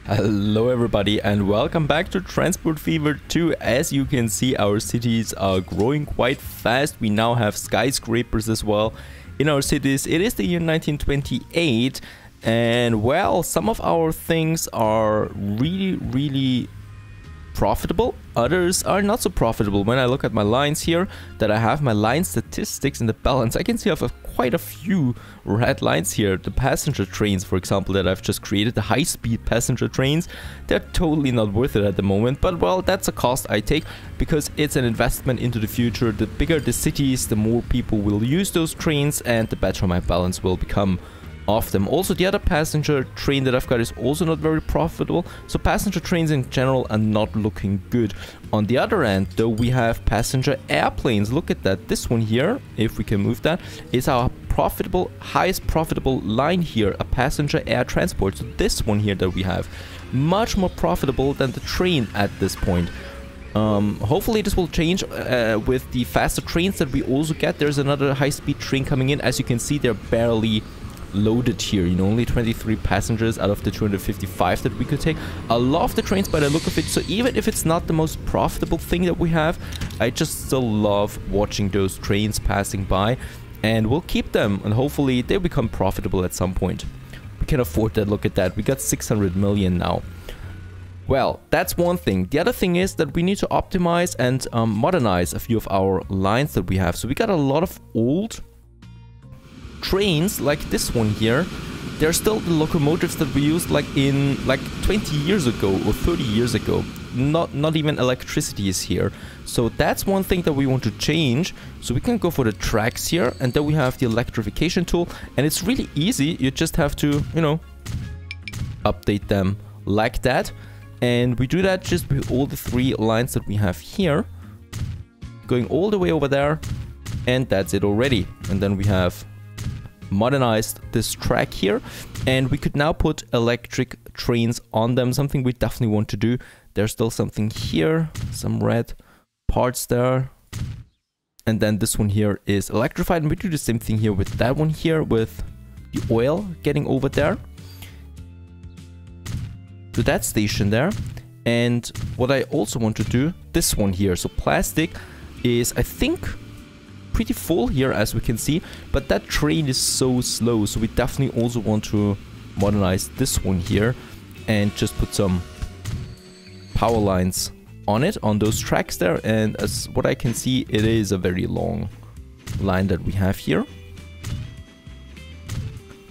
Hello everybody and welcome back to Transport Fever 2. As you can see, our cities are growing quite fast. We now have skyscrapers as well in our cities. It is the year 1928 and well, some of our things are really profitable. Others are not so profitable. When I look at my lines here, that I have my line statistics in the balance, I can see I have quite a few red lines here. The passenger trains, for example, that I've just created, the high-speed passenger trains, they're totally not worth it at the moment. But well, that's a cost I take because it's an investment into the future. The bigger the cities, the more people will use those trains and the better my balance will become of them. Also, the other passenger train that I've got is also not very profitable, so passenger trains in general are not looking good. On the other end though, we have passenger airplanes. Look at that. This one here, if we can move that, is our highest profitable line here, a passenger air transport. So this one here that we have, much more profitable than the train at this point. Hopefully this will change with the faster trains that we also get. There's another high-speed train coming in. As you can see, they're barely loaded here, you know, only 23 passengers out of the 255 that we could take. I love the trains by the look of it, so even if it's not the most profitable thing that we have, I just still love watching those trains passing by, and we'll keep them and hopefully they'll become profitable at some point. We can afford that. Look at that, we got 600 million now. Well, that's one thing. The other thing is that we need to optimize and modernize a few of our lines that we have. So we got a lot of old trains like this one here. They're still the locomotives that we used like 20 years ago or 30 years ago. Not even electricity is here. So that's one thing that we want to change. So we can go for the tracks here, and then we have the electrification tool, and it's really easy. You just have to, you know, update them like that, and we do that just with all the three lines that we have here, going all the way over there, and that's it already. And then we have modernized this track here, and we could now put electric trains on them, something we definitely want to do. There's still something here, some red parts there, and then this one here is electrified, and we do the same thing here with that one here, with the oil getting over there to that station there. And what I also want to do, this one here, so plastic is, I think, pretty full here, as we can see, but that train is so slow, so we definitely also want to modernize this one here and just put some power lines on it, on those tracks there. And as what I can see, it is a very long line that we have here.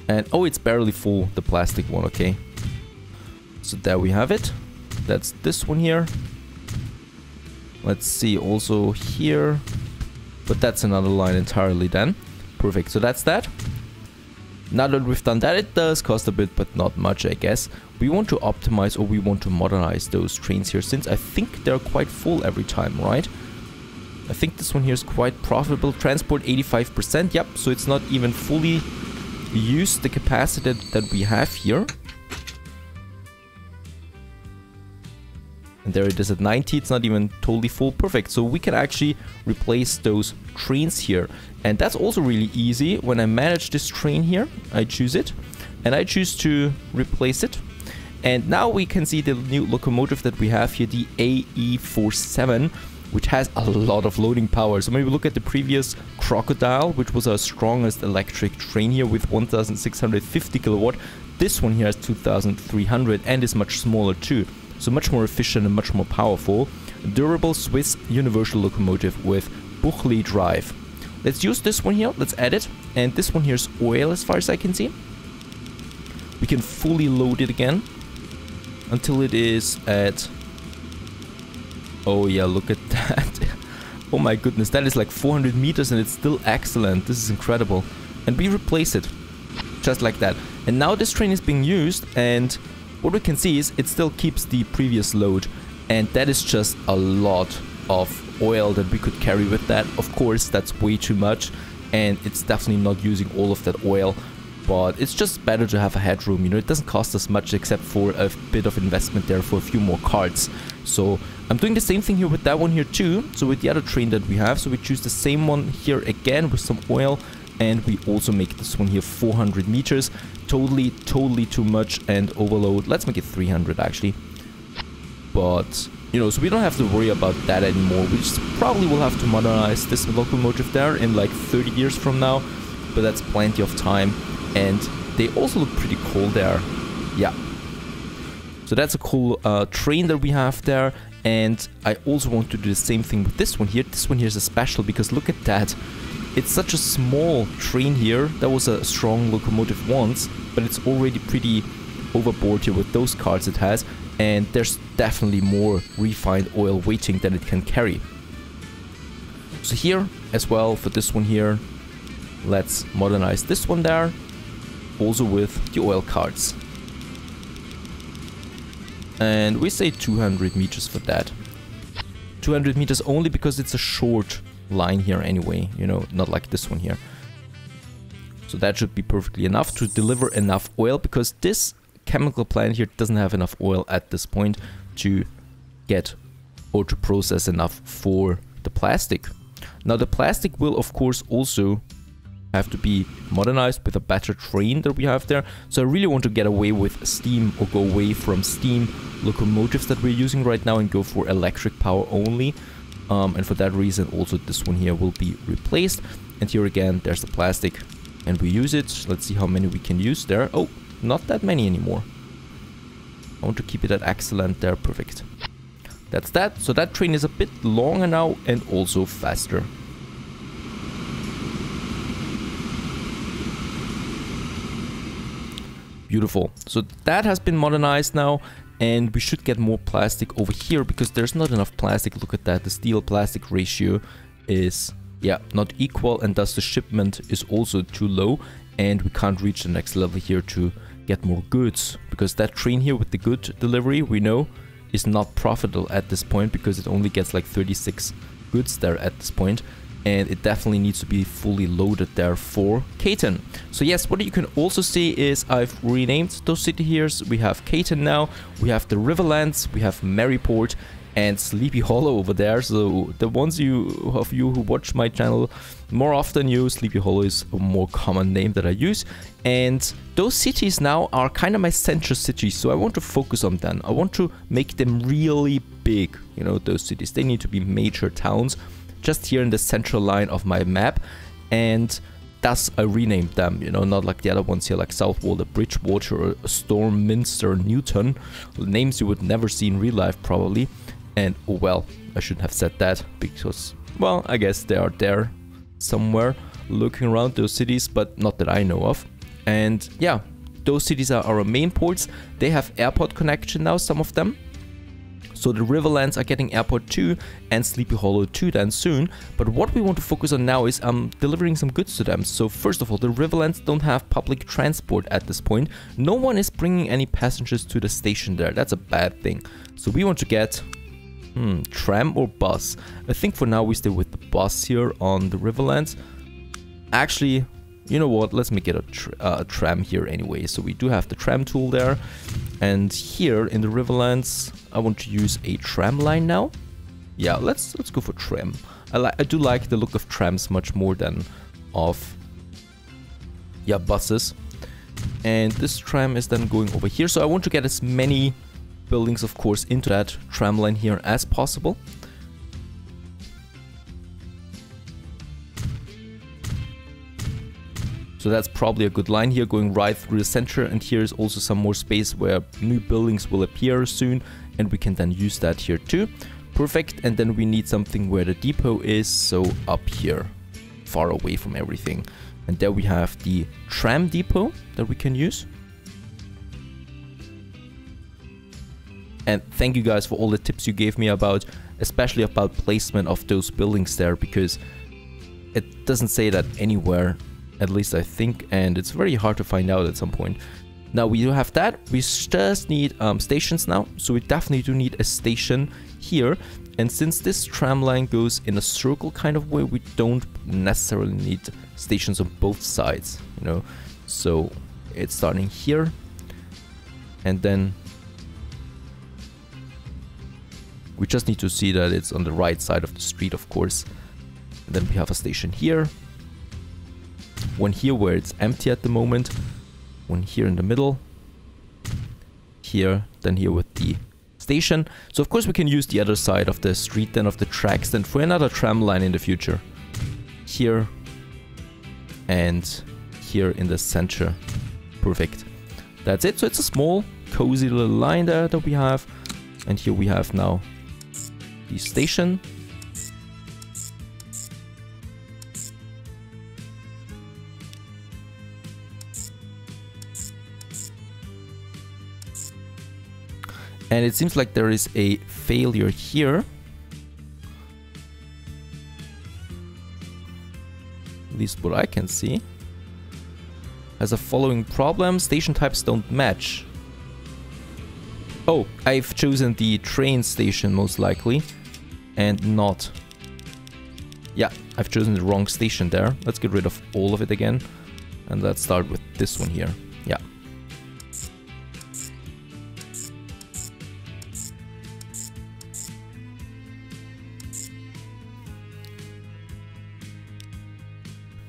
And oh, it's barely full, the plastic one. Okay, so there we have it. That's this one here. Let's see, also here, but that's another line entirely then. Perfect, so that's that. Now that we've done that, it does cost a bit, but not much, I guess. We want to optimize, or we want to modernize those trains here, since I think they're quite full every time, right? I think this one here is quite profitable. Transport 85%, yep, so it's not even fully used, the capacity that we have here. And there it is at 90, it's not even totally full. Perfect, so we can actually replace those trains here. And that's also really easy. When I manage this train here, I choose it, and I choose to replace it. And now we can see the new locomotive that we have here, the AE47, which has a lot of loading power. So maybe look at the previous Crocodile, which was our strongest electric train here with 1650 kilowatt. This one here has 2300 and is much smaller too. So much more efficient and much more powerful. Durable Swiss universal locomotive with Buchli drive. Let's use this one here. Let's add it. And this one here is oil, as far as I can see. We can fully load it again until it is at... Oh yeah, look at that. Oh my goodness, that is like 400 meters and it's still excellent. This is incredible. And we replace it just like that. And now this train is being used, and what we can see is it still keeps the previous load, and that is just a lot of oil that we could carry with that. Of course, that's way too much, and it's definitely not using all of that oil, but it's just better to have a headroom, you know. It doesn't cost us much except for a bit of investment there for a few more carts. So I'm doing the same thing here with that one here too, so with the other train that we have. So we choose the same one here again with some oil, and we also make this one here 400 meters totally too much and overload. Let's make it 300 actually. But, you know, so we don't have to worry about that anymore. We just probably will have to modernize this locomotive there in like 30 years from now. But that's plenty of time. And they also look pretty cool there. Yeah. So that's a cool train that we have there. And I also want to do the same thing with this one here. This one here is a special because look at that. It's such a small train here. That was a strong locomotive once, but it's already pretty overboard here with those cars it has. And there's definitely more refined oil waiting than it can carry. So here as well for this one here, let's modernize this one there. Also with the oil carts. And we say 200 meters for that. 200 meters only because it's a short line here anyway, you know, not like this one here. So that should be perfectly enough to deliver enough oil, because this chemical plant here doesn't have enough oil at this point to get or to process enough for the plastic. Now the plastic will of course also have to be modernized with a better train that we have there. So I really want to get away with steam, or go away from steam locomotives that we're using right now and go for electric power only. And for that reason also this one here will be replaced. And here again there's the plastic and we use it. Let's see how many we can use there. Oh, not that many anymore. I want to keep it at excellent there. Perfect. That's that. So that train is a bit longer now and also faster. Beautiful. So that has been modernized now, and we should get more plastic over here because there's not enough plastic. Look at that. The steel plastic ratio is, yeah, not equal, and thus the shipment is also too low, and we can't reach the next level here to get more goods, because that train here with the good delivery, we know, is not profitable at this point because it only gets like 36 goods there at this point. And it definitely needs to be fully loaded there for Caton. So yes, what you can also see is I've renamed those city here. We have Caton now, we have the Riverlands, we have Maryport and Sleepy Hollow over there. So the ones of you who watch my channel more often, Sleepy Hollow is a more common name that I use. And those cities now are kind of my central cities, so I want to focus on them. I want to make them really big, you know, those cities. They need to be major towns. Just here in the central line of my map, and thus I renamed them, you know, not like the other ones here like Southwold, Bridgewater, or Stormminster, Newton, names you would never see in real life probably. And oh well, I shouldn't have said that because, well, I guess they are there somewhere looking around those cities, but not that I know of. And yeah, those cities are our main ports. They have airport connection now, some of them. So the Riverlands are getting airport 2 and Sleepy Hollow 2 then soon. But what we want to focus on now is delivering some goods to them. So first of all, the Riverlands don't have public transport at this point. No one is bringing any passengers to the station there. That's a bad thing. So we want to get tram or bus. I think for now we stay with the bus here on the Riverlands. Actually, you know what, let's make it a tram here anyway. So we do have the tram tool there. And here in the Riverlands, I want to use a tram line now. Yeah, let's go for tram. I do like the look of trams much more than of, yeah, buses. And this tram is then going over here. So I want to get as many buildings, of course, into that tram line here as possible. So that's probably a good line here going right through the center, and here is also some more space where new buildings will appear soon, and we can then use that here too. Perfect. And then we need something where the depot is, so up here, far away from everything. And there we have the tram depot that we can use. And thank you guys for all the tips you gave me about, especially about placement of those buildings there, because it doesn't say that anywhere. At least I think, and it's very hard to find out at some point. Now we do have that. We just need stations now, so we definitely do need a station here. And since this tram line goes in a circle kind of way, we don't necessarily need stations on both sides, you know. So it's starting here, and then we just need to see that it's on the right side of the street, of course. And then we have a station here. One here where it's empty at the moment. one here in the middle, here, then here with the station. So of course we can use the other side of the street then, of the tracks, then for another tram line in the future. Here and here in the center. Perfect. That's it. So it's a small cozy little line there that we have, and here we have now the station. And it seems like there is a failure here. At least what I can see. Has a following problem. Station types don't match. Oh, I've chosen the train station most likely. And not. Yeah, I've chosen the wrong station there. Let's get rid of all of it again. And let's start with this one here. Yeah.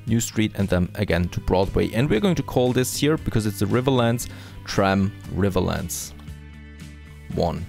New Street and then again to Broadway. And we're going to call this here, because it's the Riverlands, Tram Riverlands 1.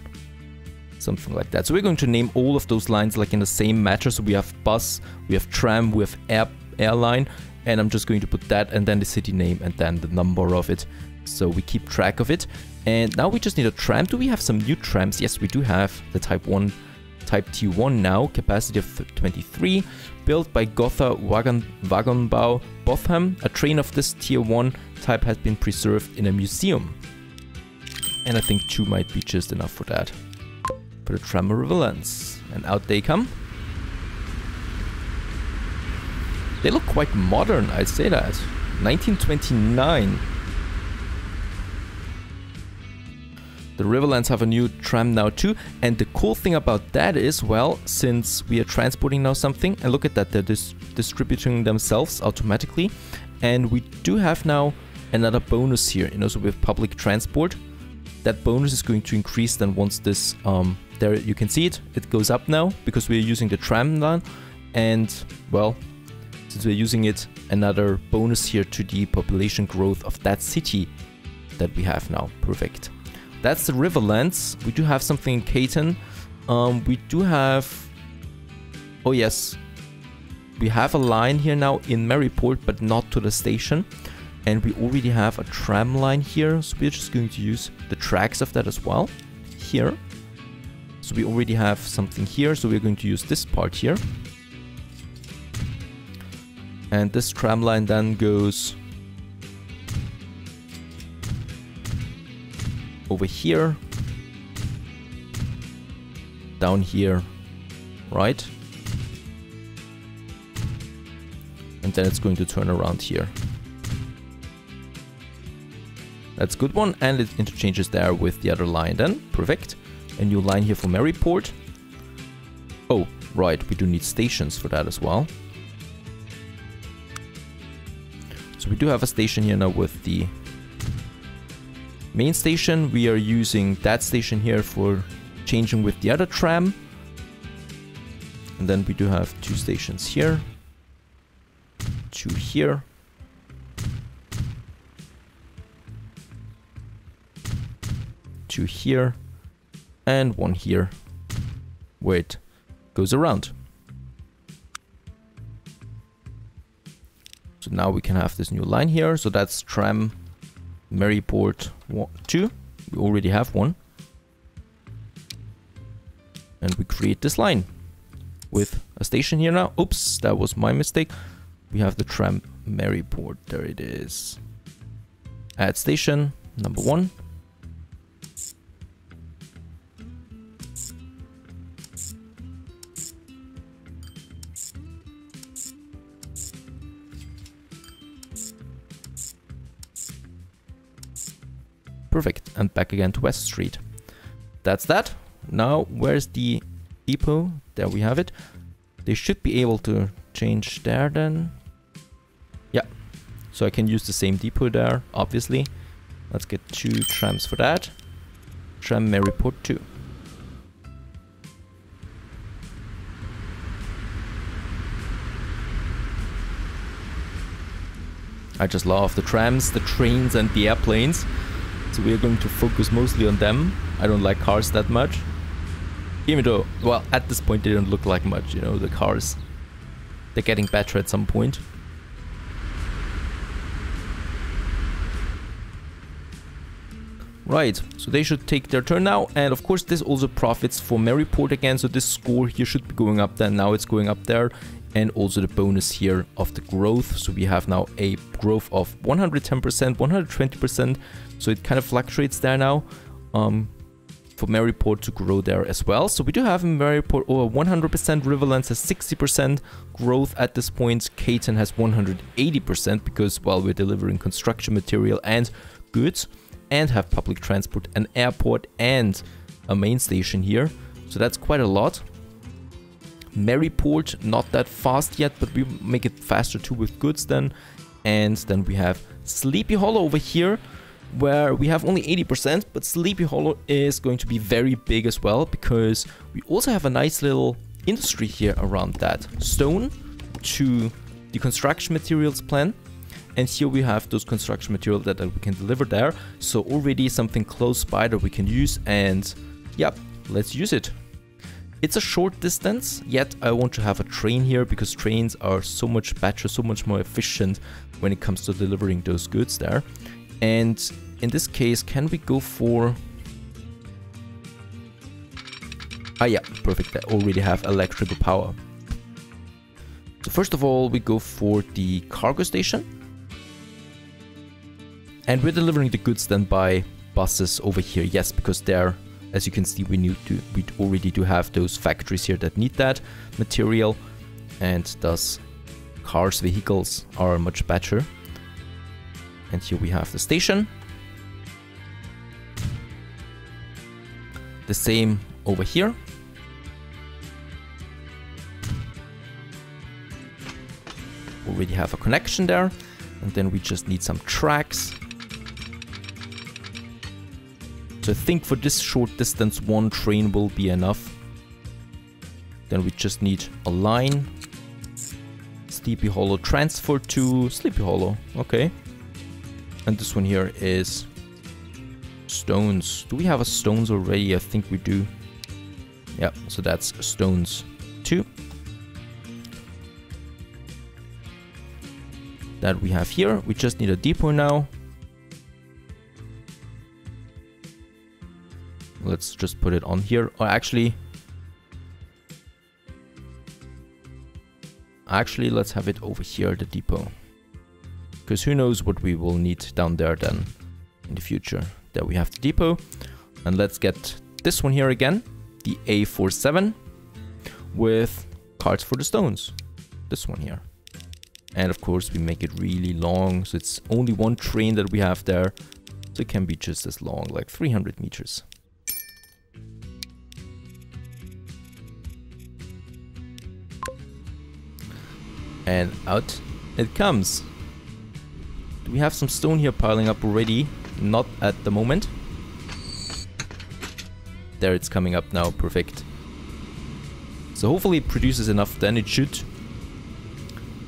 Something like that. So we're going to name all of those lines like in the same matter. So we have bus, we have tram, we have airline, and I'm just going to put that and then the city name and then the number of it. So we keep track of it. And now we just need a tram. Do we have some new trams? Yes, we do have the Type T1 now, capacity of 23, built by Gotha Wagenbau Botham. A train of this Tier 1 type has been preserved in a museum. And I think 2 might be just enough for that. For the tram Riverlands. And out they come. They look quite modern, I'd say that. 1929. The Riverlands have a new tram now too, and the cool thing about that is, well, since we are transporting now something, and look at that, they're distributing themselves automatically, and we do have now another bonus here, you know, so with public transport, that bonus is going to increase then once this, there you can see it goes up now, because we're using the tram now, and, well, since we're using it, another bonus here to the population growth of that city that we have now. Perfect. That's the Riverlands. We do have something in Caton. We do have... Oh yes. We have a line here now in Maryport, but not to the station. And we already have a tram line here. So we're just going to use the tracks of that as well. Here. So we already have something here. So we're going to use this part here. And this tram line then goes... over here, down here, right? And then it's going to turn around here. That's a good one, and it interchanges there with the other line then. Perfect. A new line here for Maryport. Oh, right, we do need stations for that as well. So we do have a station here now with the main station. We are using that station here for changing with the other tram. And then we do have 2 stations here. 2 here. 2 here. And 1 here. Where it goes around. So now we can have this new line here. So that's tram Maryport 2. We already have one. And we create this line with a station here now. Oops, that was my mistake. We have the tram Maryport. There it is. Add station number 1. Perfect, and back again to West Street. That's that. Now, where's the depot? There we have it. They should be able to change there then. Yeah, so I can use the same depot there, obviously. Let's get 2 trams for that. Tram Maryport 2. I just love the trams, the trains and the airplanes. So we are going to focus mostly on them. I don't like cars that much. Even though, well, at this point they don't look like much, you know, the cars. They're getting better at some point. Right, so they should take their turn now, and of course this also profits for Maryport again, so this score here should be going up there, now it's going up there, and also the bonus here of the growth, so we have now a growth of 110%, 120%, so it kind of fluctuates there now, for Maryport to grow there as well. So we do have in Maryport over 100%, Riverlands has 60% growth at this point, Caton has 180% because, well, we're delivering construction material and goods, and have public transport, an airport and a main station here. So that's quite a lot. Maryport, not that fast yet, but we make it faster too with goods then. And then we have Sleepy Hollow over here, where we have only 80%, but Sleepy Hollow is going to be very big as well, because we also have a nice little industry here around that. Stone to the construction materials plant. And here we have those construction materials that we can deliver there. So already something close by that we can use, and yeah, let's use it. It's a short distance, yet I want to have a train here because trains are so much better, so much more efficient when it comes to delivering those goods there. And in this case, can we go for... Ah yeah, perfect, I already have electrical power. So first of all, we go for the cargo station. And we're delivering the goods then by buses over here. Yes, because there, as you can see, we already do have those factories here that need that material, and thus cars, vehicles are much better. And here we have the station. The same over here. Already have a connection there, and then we just need some tracks. So I think for this short distance, one train will be enough. Then we just need a line. Sleepy Hollow transfer to Sleepy Hollow. Okay. And this one here is stones. Do we have a stones already? I think we do. Yeah, so that's stones 2. That we have here. We just need a depot now. Let's just put it on here. Or actually, let's have it over here, the depot. Because who knows what we will need down there then in the future. There we have the depot. And let's get this one here again, the A47, with carts for the stones. This one here. And of course we make it really long, so it's only one train that we have there. So it can be just as long, like 300 meters. And out it comes. Do we have some stone here piling up already? Not at the moment. There, it's coming up now, perfect. So hopefully it produces enough, then it should.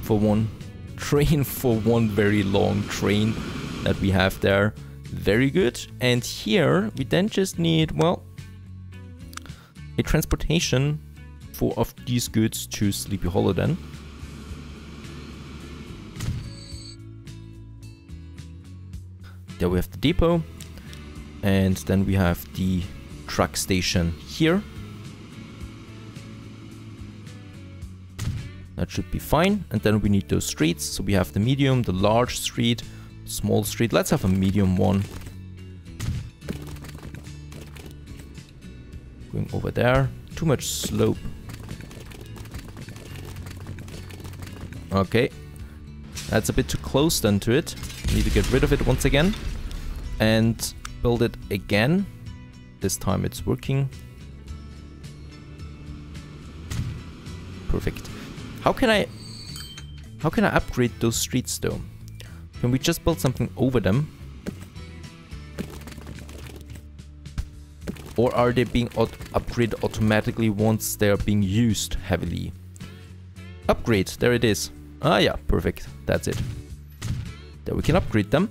For one train, for one very long train that we have there. Very good. And here we then just need, well, a transportation of these goods to Sleepy Hollow then. There we have the depot, and then we have the truck station here. That should be fine. And then we need those streets. So we have the medium, the large street, small street. Let's have a medium one. Going over there. Too much slope. Okay. That's a bit too close then to it. Need to get rid of it once again. And build it again. This time it's working. Perfect. How can I upgrade those streets though? Can we just build something over them? Or are they being upgraded automatically once they are being used heavily? Upgrade, there it is. Ah yeah, perfect. That's it. There There, we can upgrade them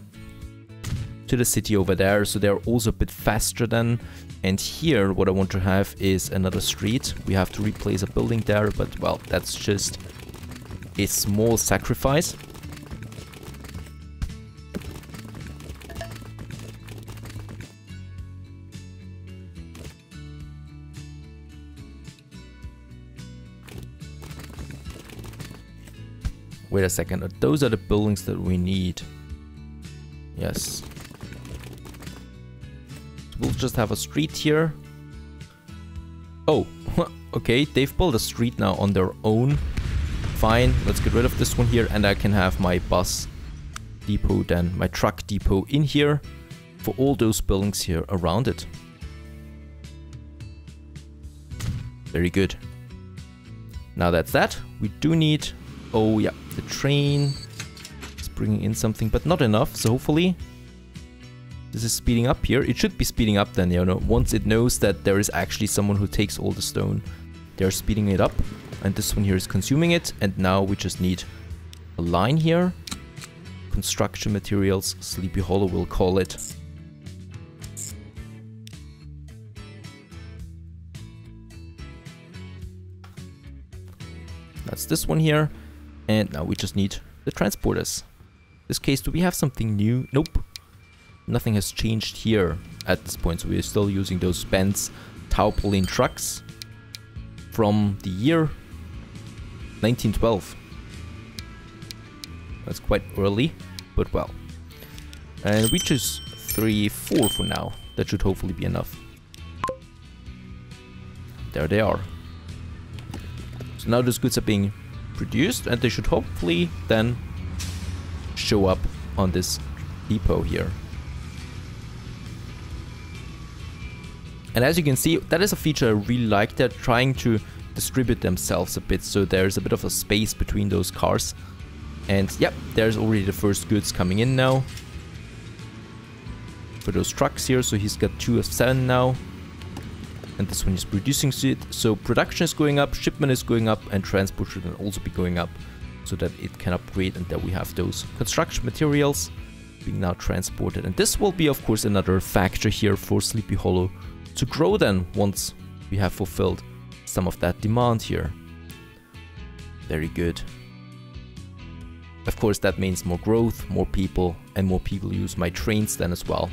to the city over there, so they're also a bit faster then. And here, what I want to have is another street. We have to replace a building there, but well, that's just a small sacrifice. Wait a second, those are the buildings that we need. Yes. So we'll just have a street here. Oh, okay, they've built a street now on their own. Fine, let's get rid of this one here, and I can have my bus depot then, my truck depot in here for all those buildings here around it. Very good. Now that's that. We do need... Oh yeah, the train is bringing in something, but not enough. So hopefully this is speeding up here. It should be speeding up then, you know, once it knows that there is actually someone who takes all the stone. They're speeding it up, and this one here is consuming it. And now we just need a line here. Construction materials, Sleepy Hollow we'll call it. That's this one here. And now we just need the transporters. In this case, do we have something new? Nope. Nothing has changed here at this point. So we're still using those Benz Taupolin trucks from the year 1912. That's quite early, but well. And we choose 3, 4 for now. That should hopefully be enough. There they are. So now those goods are being produced, and they should hopefully then show up on this depot here. And as you can see, that is a feature I really like. They're trying to distribute themselves a bit, so there's a bit of a space between those cars. And yep, there's already the first goods coming in now for those trucks here. So he's got 2 of 7 now. And this one is producing it. So production is going up, shipment is going up, and transport should also be going up so that it can upgrade, and that we have those construction materials being now transported. And this will be, of course, another factor here for Sleepy Hollow to grow then once we have fulfilled some of that demand here. Very good. Of course, that means more growth, more people, and more people use my trains then as well.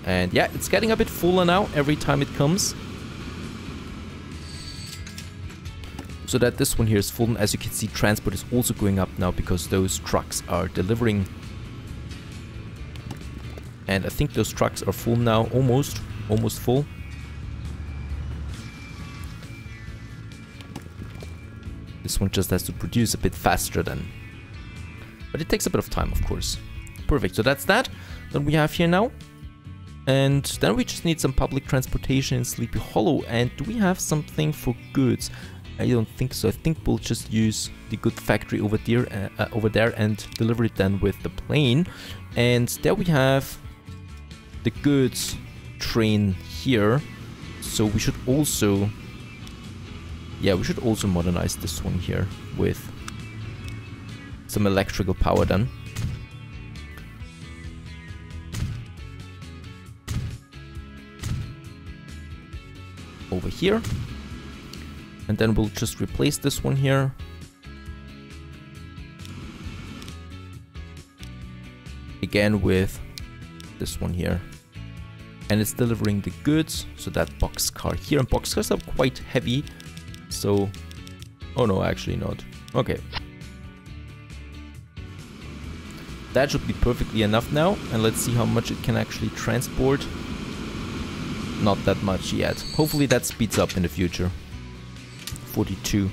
And yeah, it's getting a bit fuller now every time it comes. So that this one here is full. And as you can see, transport is also going up now because those trucks are delivering. And I think those trucks are full now, almost full. This one just has to produce a bit faster then. But it takes a bit of time, of course. Perfect, so that's that we have here now. And then we just need some public transportation in Sleepy Hollow. And do we have something for goods? I don't think so. I think we'll just use the good factory over there and deliver it then with the plane. And there we have the goods train here. So we should also... Yeah, we should also modernize this one here with some electrical power then. Over here. And then we'll just replace this one here. Again with this one here. And it's delivering the goods. So that boxcar here. And boxcars are quite heavy. So... Oh no, actually not. Okay. That should be perfectly enough now. And let's see how much it can actually transport. Not that much yet. Hopefully that speeds up in the future. 42.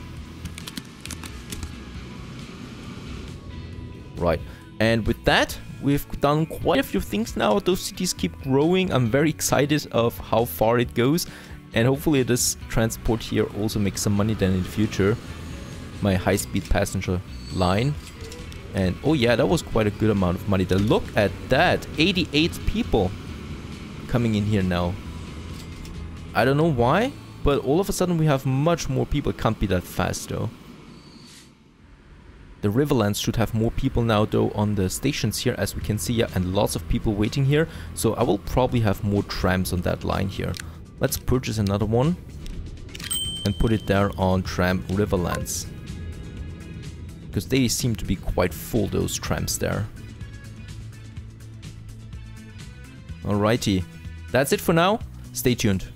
Right. And with that, we've done quite a few things now. Those cities keep growing. I'm very excited of how far it goes. And hopefully this transport here also makes some money then in the future. My high-speed passenger line. And oh yeah, that was quite a good amount of money. Then look at that. 88 people coming in here now. I don't know why, but all of a sudden we have much more people. It can't be that fast though. The Riverlands should have more people now though on the stations here, as we can see, yeah, and lots of people waiting here. So I will probably have more trams on that line here. Let's purchase another one and put it there on tram Riverlands, because they seem to be quite full, those trams there. Alrighty, that's it for now. Stay tuned.